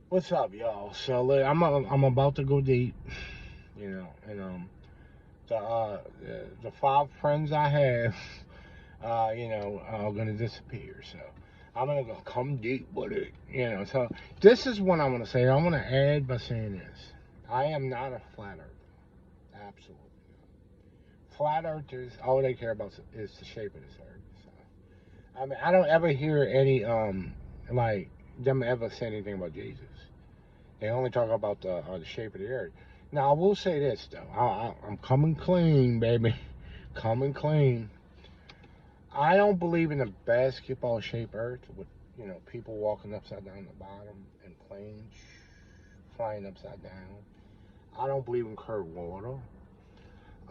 What's up, y'all? So look, I'm about to go deep, and the five friends I have, are gonna disappear. So I'm gonna go come deep with it, So this is what I'm gonna say. I'm gonna add by saying this: I am not a flat earther, absolutely. Flat earthers, all they care about is the shape of this earth. So I mean, I don't ever hear any like them ever say anything about Jesus. They only talk about the shape of the earth. Now I will say this though, I'm coming clean, baby, coming clean. I don't believe in a basketball shaped earth with people walking upside down the bottom and planes flying upside down. I don't believe in curved water.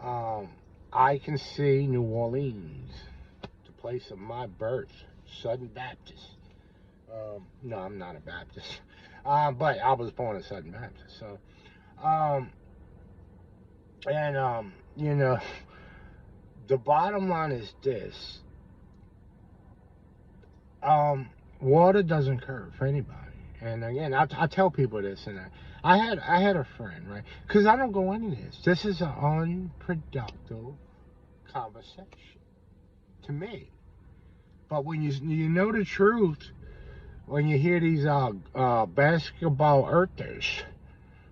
Um, I can see New Orleans, the place of my birth, Southern Baptist. No, I'm not a Baptist, but I was born a Southern Baptist. So, um, and the bottom line is this: um, water doesn't curve for anybody. And again, I tell people this, and I had a friend, right? Because I don't go into this. This is an unproductive conversation to me. But when you know the truth, when you hear these basketball earthers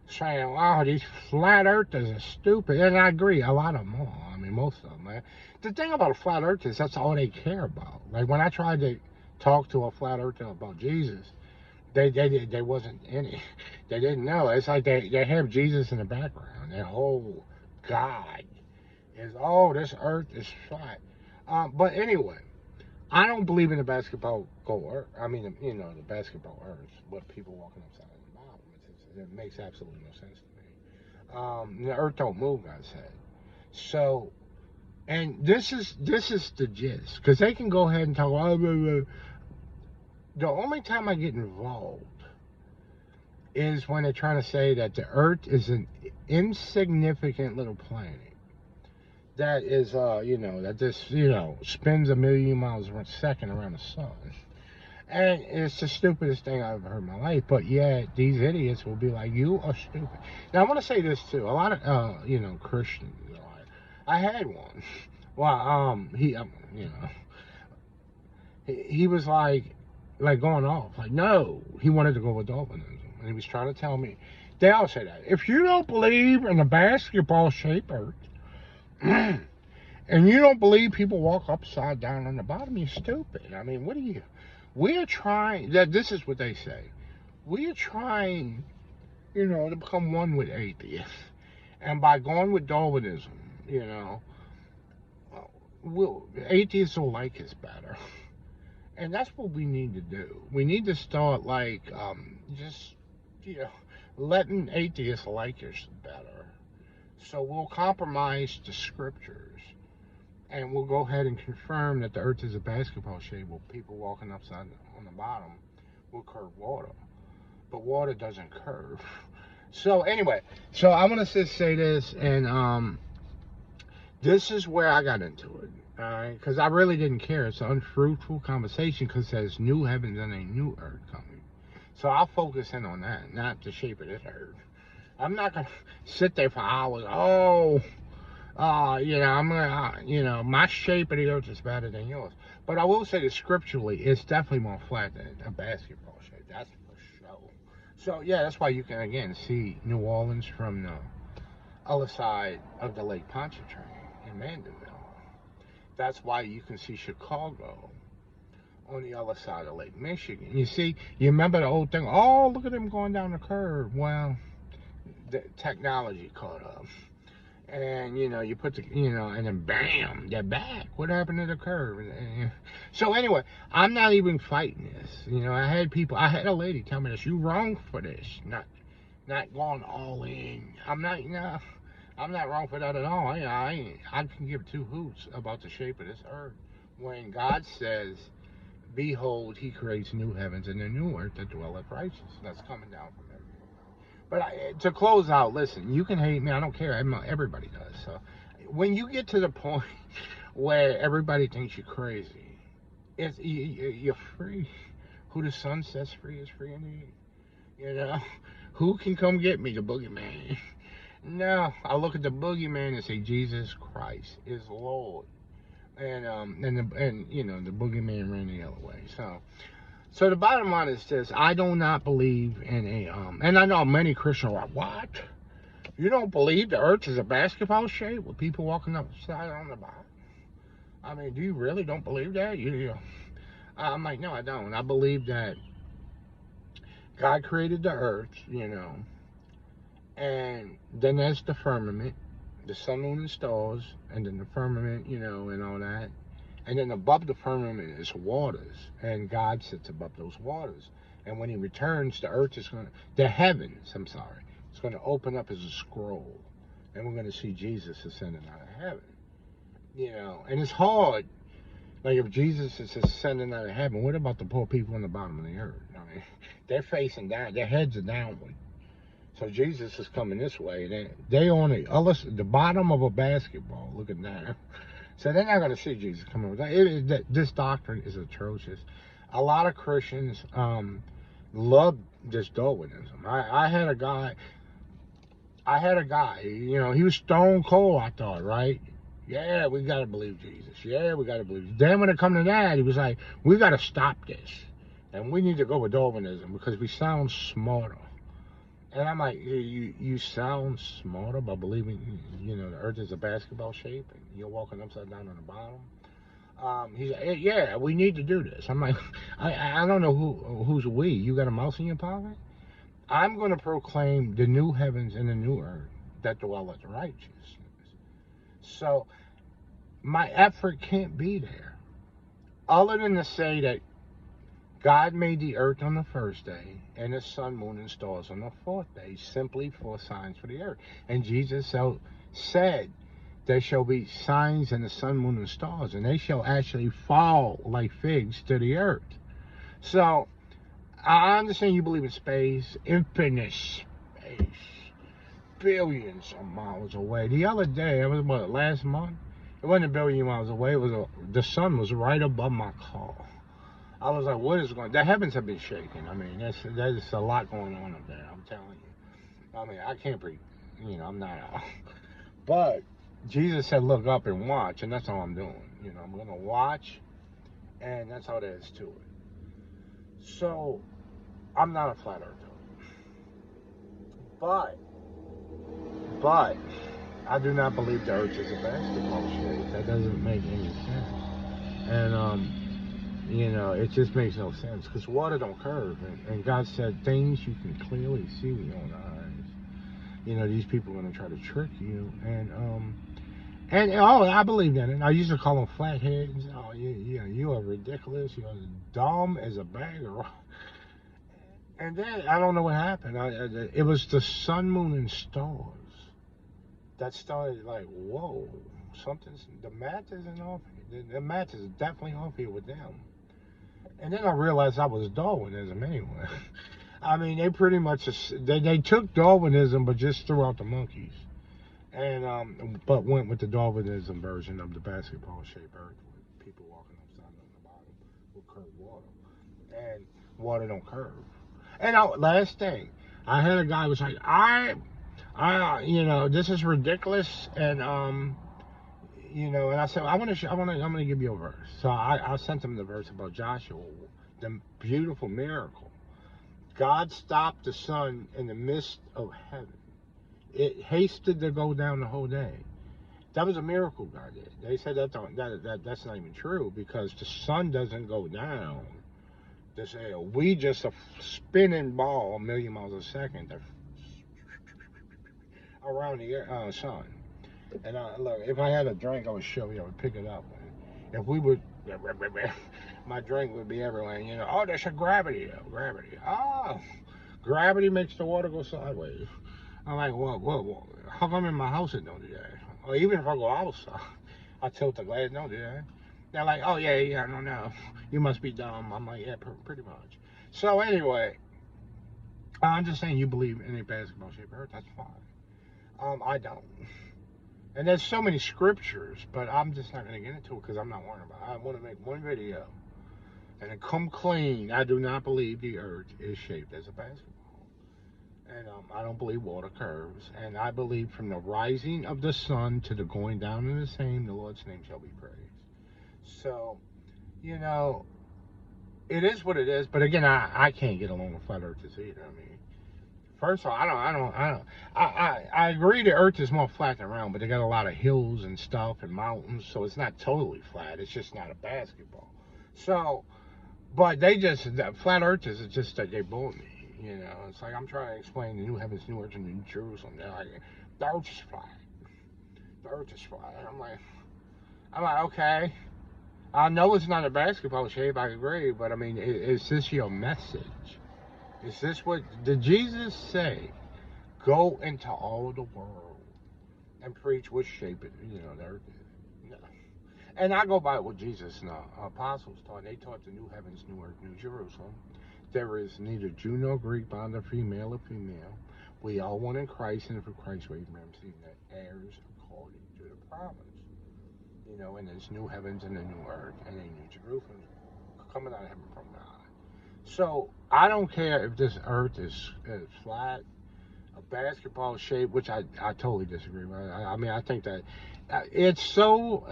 saying, "Wow, these flat earthers are stupid," and I agree, a lot of them are. I mean, most of them. Man. The thing about a flat earth is that's all they care about. Like when I tried to talk to a flat earther about Jesus, they wasn't any. They didn't know. It's like they have Jesus in the background. Their whole God is, oh, this earth is flat. But anyway, I don't believe in the basketball goal earth. I mean, the basketball earth, what people walking upside the bottom. It makes absolutely no sense to me. The earth don't move, God said. So, and this is the gist, because they can go ahead and talk. Oh, blah, blah. The only time I get involved is when they're trying to say that the Earth is an insignificant little planet that is, that just, spins a million miles a second around the sun. And it's the stupidest thing I've ever heard in my life. But yet, these idiots will be like, "You are stupid." Now, I want to say this too. A lot of, Christians are like, I had one. Well, he was like going off. Like, no, he wanted to go with Darwinism, and he was trying to tell me. They all say that if you don't believe in a basketball shaped Earth, and you don't believe people walk upside down on the bottom, you're stupid. I mean, what are you? We're trying. That this is what they say. We're trying, to become one with atheists, and by going with Darwinism, atheists will like us better. And that's what we need to do. We need to start just you know letting atheists like us better. So we'll compromise the scriptures, and we'll go ahead and confirm that the Earth is a basketball shape with people walking upside on the bottom will curve water, but water doesn't curve. So anyway, so I'm gonna just say this, and this is where I got into it. All right, because I really didn't care. It's an unfruitful conversation because there's new heavens and a new earth coming. So I'll focus in on that, not the shape of this earth. I'm not gonna sit there for hours. Oh, I'm gonna, my shape of the earth is better than yours. But I will say that scripturally, it's definitely more flat than a basketball shape. That's for sure. So yeah, that's why you can again see New Orleans from the other side of the Lake Pontchartrain in Mandeville. That's why you can see Chicago on the other side of Lake Michigan. You see, you remember the old thing, oh, look at them going down the curve. Well, the technology caught up. And, you put and then bam, they're back. What happened to the curve? So, anyway, I'm not even fighting this. I had a lady tell me this, you wrong for this. Not going all in. I'm not wrong for that at all. I can give two hoots about the shape of this earth. When God says, "Behold, He creates new heavens and a new earth that dwelleth righteous," that's coming down from heaven. But to close out, listen, you can hate me. I don't care. Everybody does. So when you get to the point where everybody thinks you're crazy, you're free. Who the Son sets free is free indeed. You know, who can come get me? The boogeyman. No, I look at the boogeyman and say Jesus Christ is Lord, and you know the boogeyman ran the other way. So the bottom line is this: I do not believe in and I know many Christians are like, what? You don't believe the Earth is a basketball shape with people walking upside on the bottom? I mean, do you really don't believe that? I'm like, no, I don't. I believe that God created the Earth, you know, and then there's the firmament, the sun, moon, and stars, and then the firmament, you know, and all that. And then above the firmament is waters, and God sits above those waters. And when He returns, the heavens, I'm sorry, it's going to open up as a scroll, and we're going to see Jesus ascending out of heaven. You know, and it's hard. Like if Jesus is ascending out of heaven, what about the poor people on the bottom of the earth? I mean, they're facing down, their heads are downward. So Jesus is coming this way. They on the bottom of a basketball, looking down. So they're not going to see Jesus coming. This doctrine is atrocious. A lot of Christians love this Darwinism. I had a guy. You know, he was stone cold. I thought, right? Yeah, we got to believe Jesus. Yeah, we got to believe. Then when it come to that, he was like, we got to stop this, and we need to go with Darwinism because we sound smarter. And I'm like, you sound smarter by believing, you know, the Earth is a basketball shape and you're walking upside down on the bottom. He's like, yeah, we need to do this. I'm like, I don't know who's we. You got a mouse in your pocket? I'm going to proclaim the new heavens and the new earth that dwelleth righteousness. So my effort can't be there, other than to say that God made the earth on the first day and the sun, moon, and stars on the fourth day, simply for signs for the earth. And Jesus said, there shall be signs in the sun, moon, and stars, and they shall actually fall like figs to the earth. So, I understand you believe in space, infinite space, billions of miles away. The other day, it was last month? It wasn't a billion miles away. The sun was right above my car. I was like, what is going on? The heavens have been shaking. I mean, there's a lot going on up there, I'm telling you. I mean, I can't breathe. You know, I'm not out. But Jesus said, look up and watch, and that's all I'm doing. You know, I'm going to watch, and that's all there is to it. So, I'm not a flat earther. But, I do not believe the earth is a basketball shape. That doesn't make any sense. And, you know, it just makes no sense because water don't curve, and God said things you can clearly see with your own eyes. You know, these people are gonna try to trick you, and I believe in it. I used to call them flatheads. Oh, you are ridiculous. You're as dumb as a bag of rocks. And then I don't know what happened. It was the sun, moon, and stars that started like, whoa, the math isn't off. The math is definitely off here with them. And then I realized I was Darwinism anyway. I mean, they pretty much they took Darwinism, but just threw out the monkeys, and but went with the Darwinism version of the basketball-shaped Earth with people walking upside on the bottom with curved water, and water don't curve. And last thing, I had a guy who was like, you know, this is ridiculous, and you know, and I said, I'm gonna give you a verse. So I sent him the verse about Joshua, the beautiful miracle. God stopped the sun in the midst of heaven. It hasted to go down the whole day. That was a miracle God did. They said that's not even true because the sun doesn't go down. We just a spinning ball 1,000,000 miles a second around the sun. And look, if I had a drink, I would show you. I would pick it up. If we would, my drink would be everywhere. You know, oh, there's a gravity. Gravity. Oh, gravity makes the water go sideways. I'm like, whoa. How come in my house it don't do that? Or even if I go outside, I tilt the glass, don't do that. They're like, oh, yeah, I don't know. You must be dumb. I'm like, yeah, pretty much. So anyway, I'm just saying you believe in a basketball-shaped earth. That's fine. I don't. And there's so many scriptures, but I'm just not going to get into it because I'm not worrying about it. I want to make one video and then come clean. I do not believe the earth is shaped as a basketball. And I don't believe water curves. And I believe from the rising of the sun to the going down of the same, the Lord's name shall be praised. So, you know, it is what it is. But again, I can't get along with flat earthers either. I mean, first of all, I agree the earth is more flat than round, but they got a lot of hills and stuff and mountains, so it's not totally flat. It's just not a basketball. So, but they just, the flat earthers is just that they bully me. You know, it's like I'm trying to explain the new heavens, new earth, and New Jerusalem. They're like, the earth is flat. The earth is flat. I'm like, okay. I know it's not a basketball shape. I agree, but I mean, is this your message? Is this what did Jesus say? Go into all the world and preach what shape it, the earth is. No. And I go by what Jesus and the apostles taught. They taught the new heavens, new earth, new Jerusalem. There is neither Jew nor Greek, bond or female or female. We all one in Christ, and if Christ were Abraham, seeing that heirs according to the promise. And there's new heavens and a new earth and a new Jerusalem coming out of heaven from God. So I don't care if this earth is flat, a basketball shape, which I totally disagree with. I mean, I think that it's so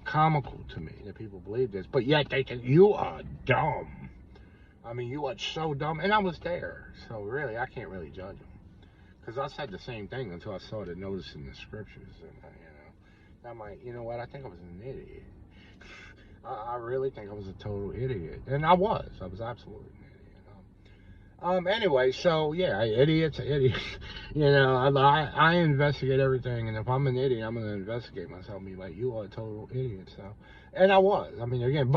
comical to me that people believe this, but yet they think you are dumb. I mean, you are so dumb, and I was there, so really, I can't really judge them, because I said the same thing until I started noticing the scriptures, and I'm like, you know what? I think I was an idiot. I really think I was a total idiot, and I was absolutely an idiot. Anyway, so yeah, idiot's an idiot. I investigate everything, and if I'm an idiot, I'm gonna investigate myself and be like, you are a total idiot. So, and I was. I mean, again,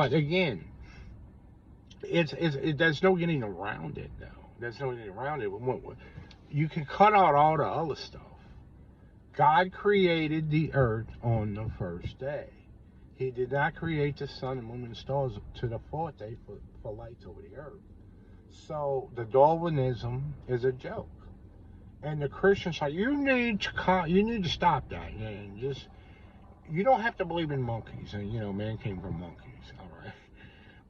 there's no getting around it though. There's no getting around it. You can cut out all the other stuff. God created the earth on the first day. He did not create the sun, moon, and stars to the fourth day for lights over the earth. So the Darwinism is a joke, and the Christians are you need to stop that. And you don't have to believe in monkeys, and man came from monkeys, all right.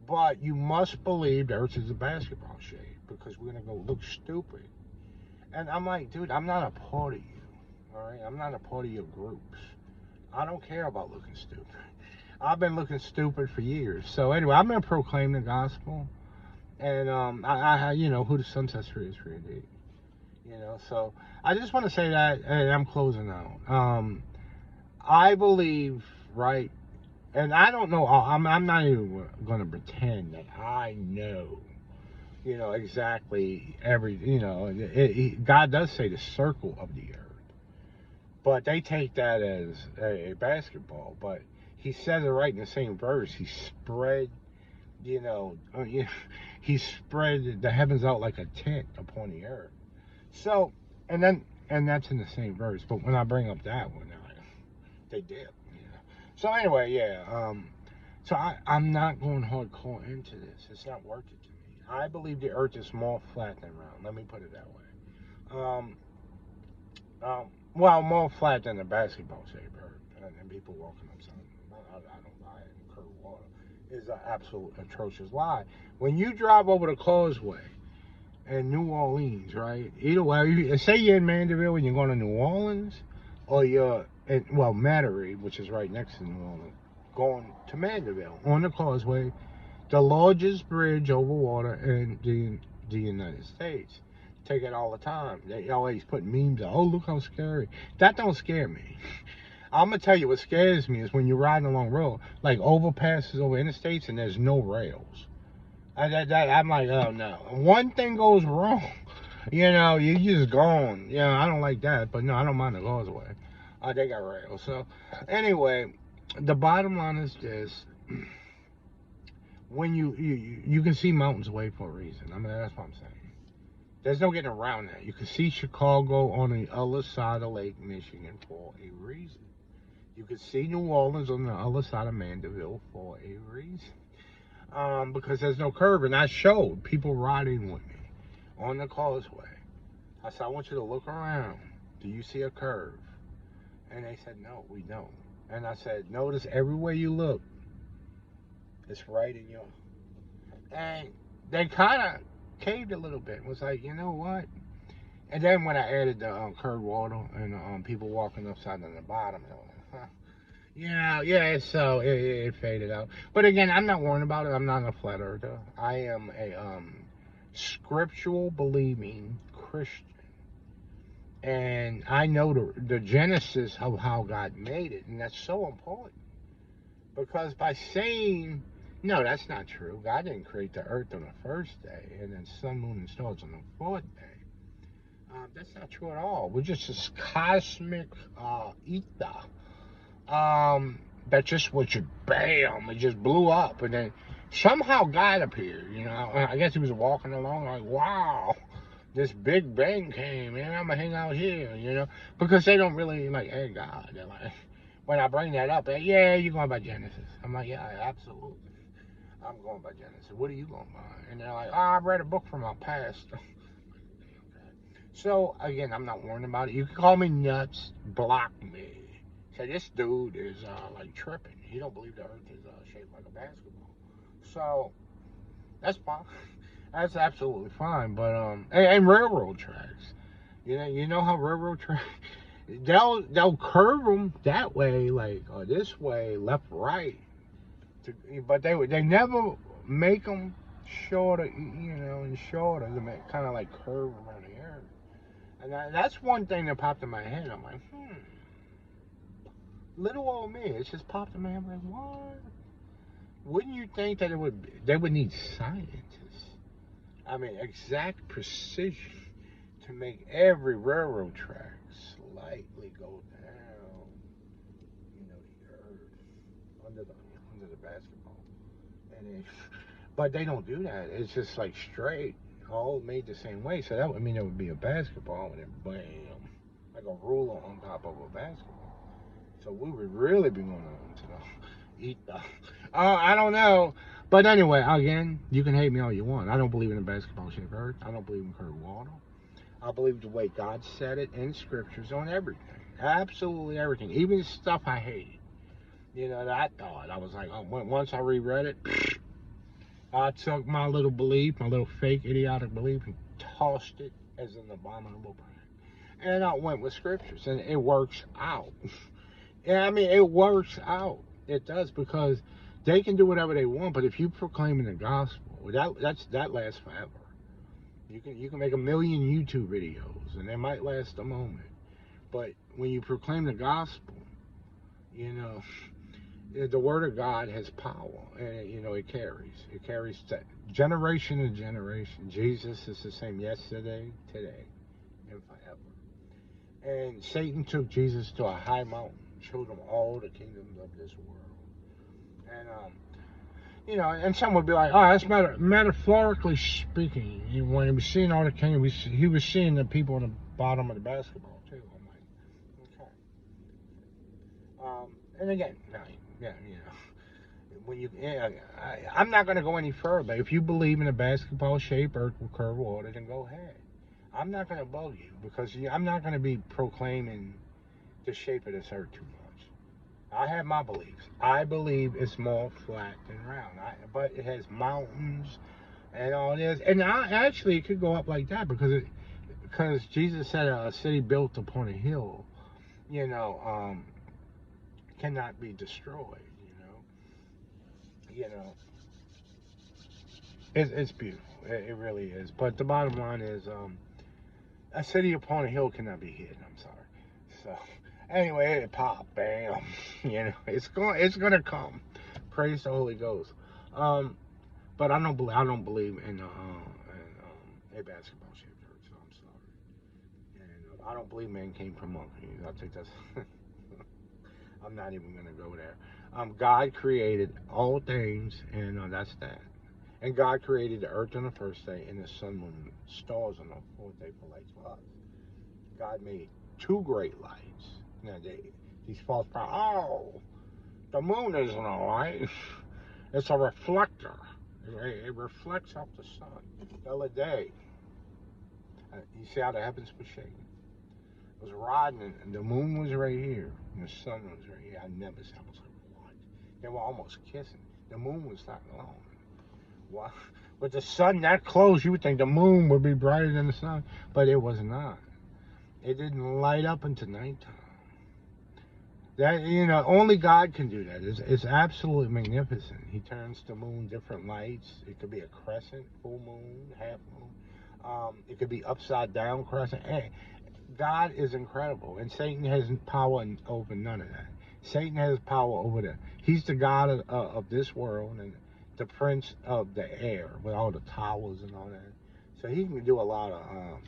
But you must believe the Earth is a basketball shape because we're gonna go look stupid. And I'm like, dude, I'm not a part of you, all right. I'm not a part of your groups. I don't care about looking stupid. I've been looking stupid for years. So anyway, I'm gonna proclaim the gospel. And who the sun sets free is free indeed. So I just want to say that, and I'm closing out. I believe, right, and I don't know. I'm not even going to pretend that I know, exactly every. God does say the circle of the earth, but they take that as a basketball. But He says it right in the same verse. He spread. He spread the heavens out like a tent upon the earth. So, and that's in the same verse. But when I bring up that one, they did. So anyway, yeah. So I'm not going hardcore into this. It's not worth it to me. I believe the earth is more flat than round. Let me put it that way. Well, more flat than a basketball shaped earth. And people walking upside. I don't buy it in curved water. Is an absolute atrocious lie. When you drive over the causeway in New Orleans, right? Either way, say you're in Mandeville and you're going to New Orleans, or you're in, Metairie, which is right next to New Orleans, going to Mandeville on the causeway, the largest bridge over water in the United States. Take it all the time. They always put memes out. Oh, look how scary. That don't scare me. I'm gonna tell you what scares me is when you're riding along the road, like overpasses over interstates, and there's no rails. I'm like, oh no. One thing goes wrong, you just gone. I don't like that, but no, I don't mind the causeway. They got rails. So anyway, the bottom line is this: when you can see mountains away for a reason. I mean, that's what I'm saying. There's no getting around that. You can see Chicago on the other side of Lake Michigan for a reason. You can see New Orleans on the other side of Mandeville for a reason. Because there's no curve. And I showed people riding with me on the causeway. I said, I want you to look around. Do you see a curve? And they said, no, we don't. And I said, notice everywhere you look, it's right in your... And they kind of caved a little bit. Was like, you know what? And then when I added the curved water and people walking upside down the bottom, I was like, huh. Yeah, yeah. So it faded out. But again, I'm not worrying about it. I'm not a flat earther. I am a scriptural believing Christian, and I know the genesis of how God made it, and that's so important because by saying no, that's not true. God didn't create the earth on the first day, and then sun, moon, and stars on the fourth day. That's not true at all. We're just this cosmic ether that just was just bam, it just blew up, and then somehow God appeared. I guess he was walking along like, wow, this big bang came, man. I'm gonna hang out here, because they don't really like, hey God. They're like, when I bring that up, yeah, you're going by Genesis. I'm like, yeah, absolutely. I'm going by Genesis. What are you going by? And they're like, oh, I read a book from my past. So again, I'm not worrying about it. You can call me nuts, block me. Say this dude is like tripping. He don't believe the Earth is shaped like a basketball. So that's fine. That's absolutely fine. But and railroad tracks. You know how railroad tracks they'll curve them that way, like this way, left, right. But they never make them shorter, and shorter to make kind of like curve around the earth. And that's one thing that popped in my head. I'm like, little old me, it just popped in my head. I'm like, what? Wouldn't you think that they would need scientists? I mean, exact precision to make every railroad track slightly go down, the earth under the basketball. And but they don't do that. It's just like straight, all made the same way. So that would mean it would be a basketball, and then bam, like a ruler on top of a basketball. So we would really be going on to the eat the. I don't know, but anyway, again, you can hate me all you want. I don't believe in a basketball shaped earth. I don't believe in curved water. I believe the way God said it in scriptures on everything, absolutely everything, even stuff I hated. That I thought I was like, oh, once I reread it, I took my little belief, my little fake idiotic belief, and tossed it as an abominable practice. And I went with scriptures, and it works out. Yeah, I mean, it works out. It does, because they can do whatever they want, but if you proclaim the gospel, that lasts forever. You can make a million YouTube videos, and they might last a moment. But when you proclaim the gospel, you know, the word of God has power, and it carries. It carries generation to generation. Jesus is the same yesterday, today, and forever. And Satan took Jesus to a high mountain, showed him all the kingdoms of this world. And and some would be like, oh, that's metaphorically speaking. When he was seeing all the kingdoms, he was seeing the people on the bottom of the basketball too. I'm like, okay. And again, yeah, when I'm not going to go any further. If you believe in a basketball shape or curved water, then go ahead. I'm not going to bug you, because I'm not going to be proclaiming the shape of this earth too much. I have my beliefs. I believe it's more flat than round. But it has mountains and all this, and actually it could go up like that, because Jesus said a city built upon a hill, cannot be destroyed. You know, it's beautiful. It really is. But the bottom line is, a city upon a hill cannot be hidden. I'm sorry. So anyway, it popped, bam. It's gonna come. Praise the Holy Ghost. Um, but I don't believe in a basketball shaped earth. So I'm sorry. And I don't believe man came from monkeys. I think that's. I'm not even gonna go there. God created all things, and that's that. And God created the earth on the first day, and the sun, moon, stars on the fourth day for lights for us. God made two great lights. Now these false prophets, oh, the moon isn't a light. It's a reflector. It reflects off the sun. The other day, you see how the heavens were shaking? It was riding, and the moon was right here, and the sun was right here. I never saw. I was like, what? They were almost kissing. The moon was not alone. Why? With the sun that close, you would think the moon would be brighter than the sun, but it was not. It didn't light up until nighttime. That, only God can do that. It's absolutely magnificent. He turns the moon different lights. It could be a crescent, full moon, half moon. It could be upside down crescent. God is incredible, and Satan has power over none of that. Satan has power over that. He's the God of this world and the prince of the air with all the towers and all that. So he can do a lot of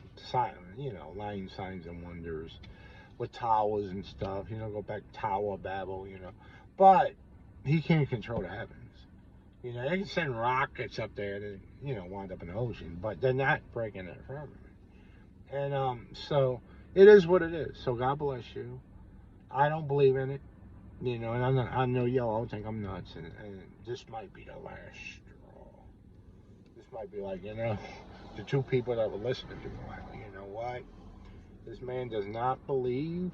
lying signs and wonders with towers and stuff. Go back to Tower of Babel. But he can't control the heavens. They can send rockets up there that wind up in the ocean, but they're not breaking the firmament. And so it is what it is. So God bless you. I don't believe in it, and I know y'all think I'm nuts, and this might be the last straw. This might be like, the two people that were listening to me, like, you know what? This man does not believe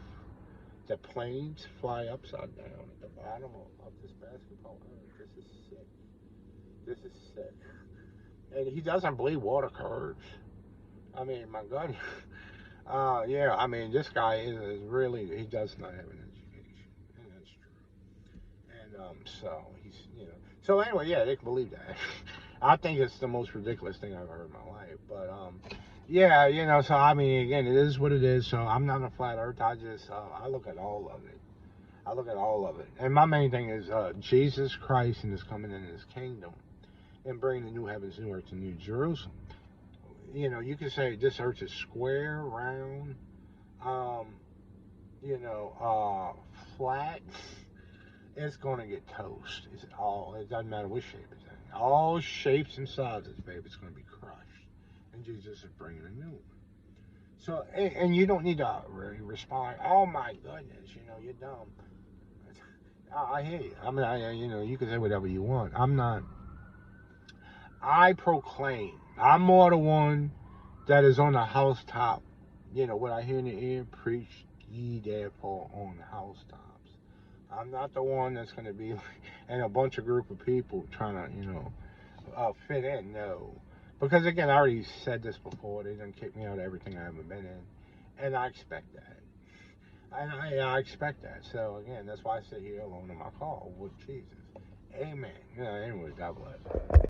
that planes fly upside down at the bottom of this basketball court. This is sick. This is sick. And he doesn't believe water curves. I mean, my God. Yeah, I mean, this guy is really, he does not have an education. And that's true. And so so anyway, yeah, they can believe that. I think it's the most ridiculous thing I've heard in my life. But yeah, so I mean, again, it is what it is. So I'm not a flat earth. I look at all of it. I look at all of it. And my main thing is Jesus Christ and his coming in his kingdom and bringing the new heavens, new earth, and new Jerusalem. You can say this earth is square, round, um, flat. It's going to get toast. It doesn't matter what shape it's in. All shapes and sizes, babe, it's going to be crushed. And Jesus is bringing a new one. So, and you don't need to really respond, oh my goodness, you're dumb. I hear you. I mean, you can say whatever you want. I proclaim, I'm more the one that is on the housetop. What I hear in the ear, preach ye therefore on the housetops. I'm not the one that's going to be in a bunch of group of people trying to, fit in. No. Because again, I already said this before. They done kicked me out of everything I haven't been in. And I expect that. And I expect that. So again, that's why I sit here alone in my car with Jesus. Amen. Anyway, God bless.